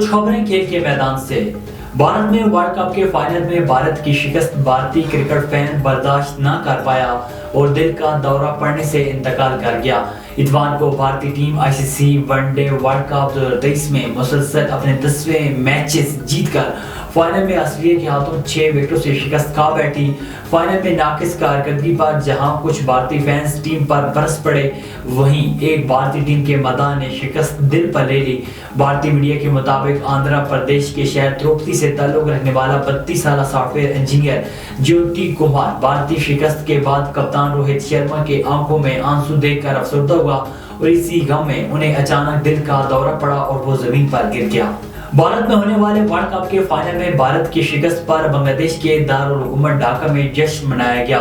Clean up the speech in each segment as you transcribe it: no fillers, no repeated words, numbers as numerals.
कुछ खबरें खेल के मैदान से। भारत में वर्ल्ड कप के फाइनल में भारत की शिकस्त भारतीय क्रिकेट फैन बर्दाश्त न कर पाया और दिल का दौरा पड़ने से इंतकाल कर गया। इतवार को भारतीय team ICC one day world cup 2023 में मुसलसल अपने 10वें मैचेस जीतकर फाइनल में ऑस्ट्रेलिया के हाथों 6 विकेटों से शिकस्त खा बैठी। फाइनल में नाकिस कारकर्दगी पर जहां कुछ भारतीय फैंस टीम पर बरस पड़े, वहीं एक भारतीय टीम के मैदान ने शिकस्त दिल पर ले ली। भारतीय मीडिया के मुताबिक आंध्र प्रदेश के शहर तिरुपति से ताल्लुक रखने वाला 32 साल सॉफ्टवेयर इंजीनियर ज्योति कुमार भारतीय शिकस्त के बाद कप्तान रोहित शर्मा के आंखों में आंसू देखकर अफसरदा हुआ और इसी गम में उन्हें अचानक दिल का दौरा पड़ा और वो जमीन पर गिर गया। भारत में होने वाले वर्ल्ड कप के फाइनल में भारत की शिकस्त पर बांग्लादेश के दारुल हुकूमत ढाका में जश्न मनाया गया।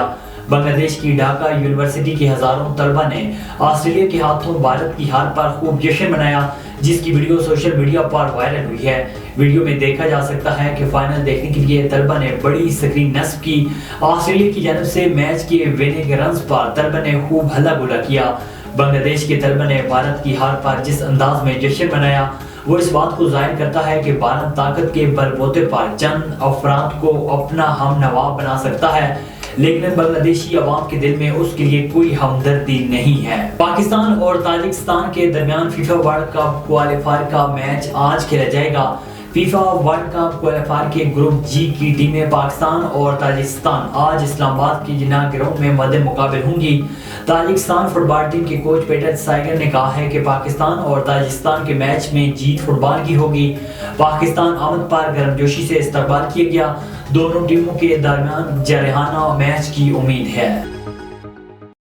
बांग्लादेश की ढाका यूनिवर्सिटी के हजारों तलबा ने ऑस्ट्रेलिया के हाथों भारत की हार पर खूब जश्न मनाया, जिसकी वीडियो सोशल मीडिया पर वायरल हुई है। वीडियो में देखा जा सकता है कि फाइनल देखने के लिए तलबा ने बड़ी स्क्रीन नस्ब की। ऑस्ट्रेलिया की जानब से मैच के विनिंग रन्स पर तलबा ने खूब हल्ला गुल्ला किया। बांग्लादेश के तलबा ने भारत की हार पर जिस अंदाज में जश्न मनाया, वो इस बात को जाहिर करता है कि भारत ताकत के बलबूते पर चंद अफराद को अपना हम नवाब बना सकता है, लेकिन बांग्लादेशी अवाम के दिल में उसके लिए कोई हमदर्दी नहीं है। पाकिस्तान और ताजिकिस्तान के दरमियान फीफा वर्ल्ड कप क्वालिफायर का मैच आज खेला जाएगा। फीफा वर्ल्ड कप क्वालिफायर के ग्रुप जी की टीमें पाकिस्तान और ताजिकिस्तान आज इस्लामाबाद के जिन्ना ग्राउंड में मद्दे मुकाबले होंगी। ताजिकिस्तान फुटबॉल टीम के कोच पीटर साइगर ने कहा है कि पाकिस्तान और ताजिकिस्तान के मैच में जीत फुटबॉल की होगी। पाकिस्तान आमद पर गर्मजोशी से इस्तकबाल किया गया। दोनों टीमों के दरमियान जारहाना मैच की उम्मीद है।